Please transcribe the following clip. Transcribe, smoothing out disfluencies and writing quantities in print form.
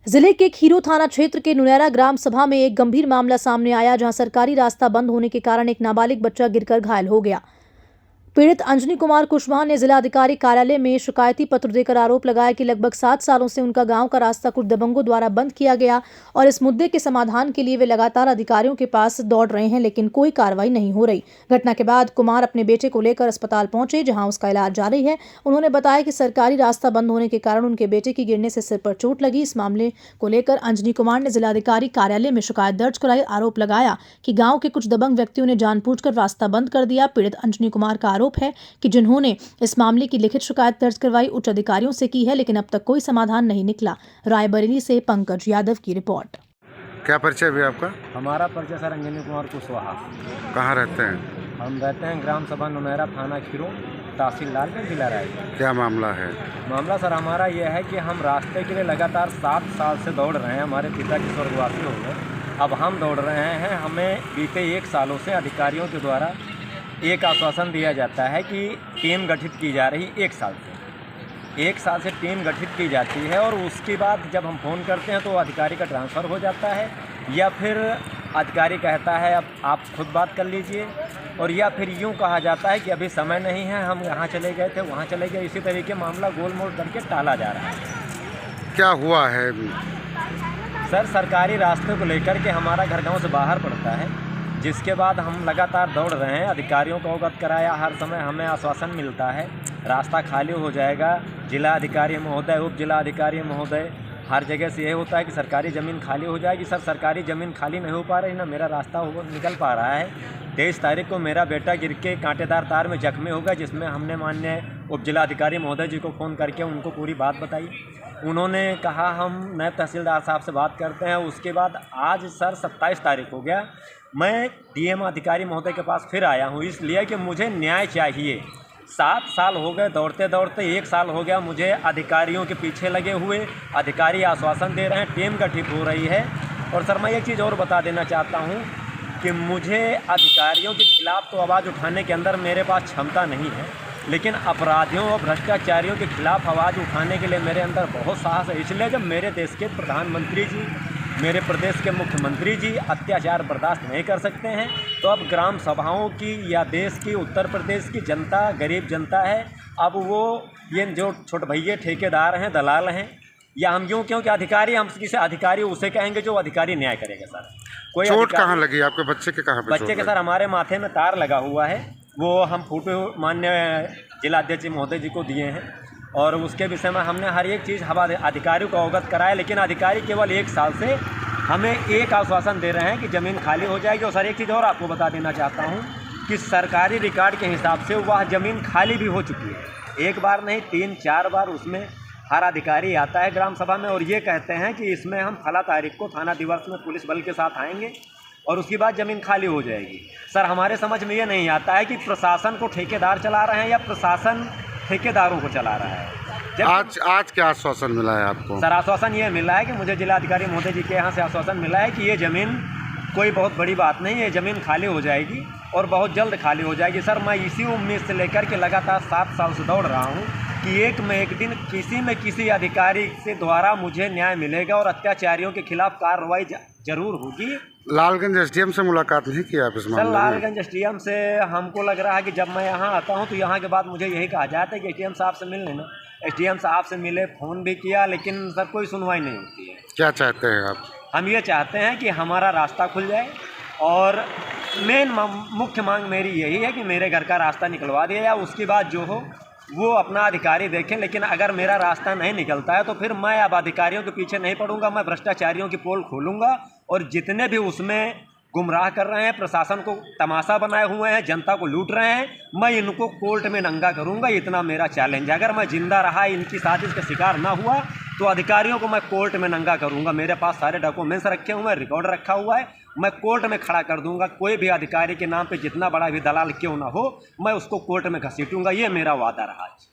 जिले के खीरो थाना क्षेत्र के नुनैरा ग्राम सभा में एक गंभीर मामला सामने आया, जहां सरकारी रास्ता बंद होने के कारण एक नाबालिग बच्चा गिरकर घायल हो गया। पीड़ित अंजनी कुमार कुशवाहा ने जिलाधिकारी कार्यालय में शिकायती पत्र देकर आरोप लगाया कि लगभग 7 सालों से उनका गांव का रास्ता कुछ दबंगों द्वारा बंद किया गया और इस मुद्दे के समाधान के लिए वे लगातार अधिकारियों के पास दौड़ रहे हैं, लेकिन कोई कार्रवाई नहीं हो रही। घटना के बाद कुमार अपने बेटे को लेकर अस्पताल पहुंचे, जहां उसका इलाज जारी है। उन्होंने बताया कि सरकारी रास्ता बंद होने के कारण उनके बेटे की गिरने से सिर पर चोट लगी। इस मामले को लेकर अंजनी कुमार ने जिलाधिकारी कार्यालय में शिकायत दर्ज कराई। आरोप लगाया कि गाँव के कुछ दबंग व्यक्तियों ने जानबूझकर रास्ता बंद कर दिया। पीड़ित अंजनी कुमार का आरोप है कि जिन्होंने इस मामले की लिखित शिकायत दर्ज करवाई उच्च अधिकारियों से की है, लेकिन अब तक कोई समाधान नहीं निकला। रायबरेली से पंकज यादव की रिपोर्ट। क्या परिचय भी आपका? हमारा परिचय सर अंजनी कुमार कुशवाहा। कहाँ रहते हैं? हम रहते हैं ग्राम सभा नुनैरा, थाना खीरो, तहसील लालगंज, जिला रायगढ़। क्या मामला है? मामला सर हमारा यह है कि हम रास्ते के लिए लगातार 7 साल से दौड़ रहे हैं। हमारे पिता की स्वर्गवासी हो गए, अब हम दौड़ रहे हैं। हमें बीते 1 सालों से अधिकारियों के द्वारा एक आश्वासन दिया जाता है कि टीम गठित की जा रही। 1 साल से टीम गठित की जाती है और उसके बाद जब हम फ़ोन करते हैं तो अधिकारी का ट्रांसफ़र हो जाता है, या फिर अधिकारी कहता है अब आप खुद बात कर लीजिए, और या फिर यूँ कहा जाता है कि अभी समय नहीं है, हम यहाँ चले गए थे, वहाँ चले गए। इसी तरीके मामला गोल मोल करके टाला जा रहा है। क्या हुआ है सर, सरकारी रास्ते को लेकर के हमारा घर गाँव से बाहर पड़ता है, जिसके बाद हम लगातार दौड़ रहे हैं। अधिकारियों को अवगत कराया, हर समय हमें आश्वासन मिलता है रास्ता खाली हो जाएगा। जिला अधिकारी महोदय, उप जिला अधिकारी महोदय, हर जगह से यह होता है कि सरकारी ज़मीन खाली हो जाएगी। सर, सरकारी ज़मीन खाली नहीं हो पा रही, ना मेरा रास्ता निकल पा रहा है। 23 तारीख को मेरा बेटा गिर के कांटेदार तार में जख्मी हो गया, जिसमें हमने माननीय उप जिला अधिकारी महोदय जी को फ़ोन करके उनको पूरी बात बताई। उन्होंने कहा हम नायब तहसीलदार साहब से बात करते हैं। उसके बाद आज सर 27 तारीख हो गया, मैं डीएम अधिकारी महोदय के पास फिर आया हूँ, इसलिए कि मुझे न्याय चाहिए। 7 साल हो गए दौड़ते दौड़ते, 1 साल हो गया मुझे अधिकारियों के पीछे लगे हुए। अधिकारी आश्वासन दे रहे हैं, टीम गठित हो रही है। और सर, मैं एक चीज़ और बता देना चाहता हूँ कि मुझे अधिकारियों के खिलाफ़ तो आवाज़ उठाने के अंदर मेरे पास क्षमता नहीं है, लेकिन अपराधियों और भ्रष्टाचारियों के खिलाफ़ आवाज़ उठाने के लिए मेरे अंदर बहुत साहस है। इसलिए जब मेरे देश के प्रधानमंत्री जी, मेरे प्रदेश के मुख्यमंत्री जी अत्याचार बर्दाश्त नहीं कर सकते हैं, तो अब ग्राम सभाओं की या देश की, उत्तर प्रदेश की जनता, गरीब जनता है, अब वो ये जो छोटे भैया ठेकेदार हैं, दलाल हैं, या हम यूँ क्योंकि अधिकारी, हम किसी अधिकारी उसे कहेंगे जो अधिकारी न्याय करेगा। सर, कोई चोट कहाँ लगी आपके बच्चे के? कहाँ पे बच्चे के? सर, हमारे माथे में तार लगा हुआ है, वो हम फोटो माननीय जिलाध्यक्ष महोदय जी को दिए हैं, और उसके विषय में हमने हर एक चीज़ हवा अधिकारियों को अवगत कराया। लेकिन अधिकारी केवल 1 साल से हमें एक आश्वासन दे रहे हैं कि ज़मीन खाली हो जाएगी। और सर, एक चीज़ और आपको बता देना चाहता हूँ कि सरकारी रिकॉर्ड के हिसाब से वह ज़मीन खाली भी हो चुकी है। 1 बार नहीं, 3-4 बार उसमें हर अधिकारी आता है ग्राम सभा में और ये कहते हैं कि इसमें हम फला तारीख को थाना दिवस में पुलिस बल के साथ आएंगे और उसके बाद ज़मीन खाली हो जाएगी। सर, हमारे समझ में ये नहीं आता है कि प्रशासन को ठेकेदार चला रहे हैं या प्रशासन ठेकेदारों को चला रहा है। आज क्या आश्वासन मिला है आपको? सर, आश्वासन ये मिला है कि मुझे जिलाधिकारी महोदय जी के यहाँ से आश्वासन मिला है कि ये ज़मीन कोई बहुत बड़ी बात नहीं है, ज़मीन खाली हो जाएगी और बहुत जल्द खाली हो जाएगी। सर, मैं इसी उम्मीद से लेकर के लगातार 7 साल से दौड़ रहा हूँ कि एक दिन किसी न किसी अधिकारी से द्वारा मुझे न्याय मिलेगा और अत्याचारियों के खिलाफ कार्रवाई जरूर होगी। लालगंज एसडीएम से मुलाकात नहीं की आप इस मामले में? सर, लालगंज एसडीएम से हमको लग रहा है कि जब मैं यहाँ आता हूँ तो यहाँ के बाद मुझे यही कहा जाता है कि एसडीएम साहब से मिल लेना। एसडीएम साहब से मिले, फ़ोन भी किया, लेकिन सर कोई सुनवाई नहीं होती है। क्या चाहते हैं आप? हम ये चाहते हैं कि हमारा रास्ता खुल जाए, और मेन मुख्य मांग मेरी यही है कि मेरे घर का रास्ता निकलवा दिया जाए। उसके बाद जो हो वो अपना अधिकारी देखें, लेकिन अगर मेरा रास्ता नहीं निकलता है तो फिर मैं अब अधिकारियों के पीछे नहीं पड़ूंगा। मैं भ्रष्टाचारियों की पोल खोलूंगा और जितने भी उसमें गुमराह कर रहे हैं, प्रशासन को तमाशा बनाए हुए हैं, जनता को लूट रहे हैं, मैं इनको कोर्ट में नंगा करूंगा। इतना मेरा चैलेंज है। अगर मैं जिंदा रहा, इनकी साजिश का शिकार ना हुआ, तो अधिकारियों को मैं कोर्ट में नंगा करूंगा। मेरे पास सारे डॉक्यूमेंट्स रखे हुए हैं, रिकॉर्ड रखा हुआ है, मैं कोर्ट में खड़ा कर दूंगा। कोई भी अधिकारी के नाम पे जितना बड़ा भी दलाल क्यों ना हो, मैं उसको कोर्ट में घसीटूंगा। ये मेरा वादा रहा है।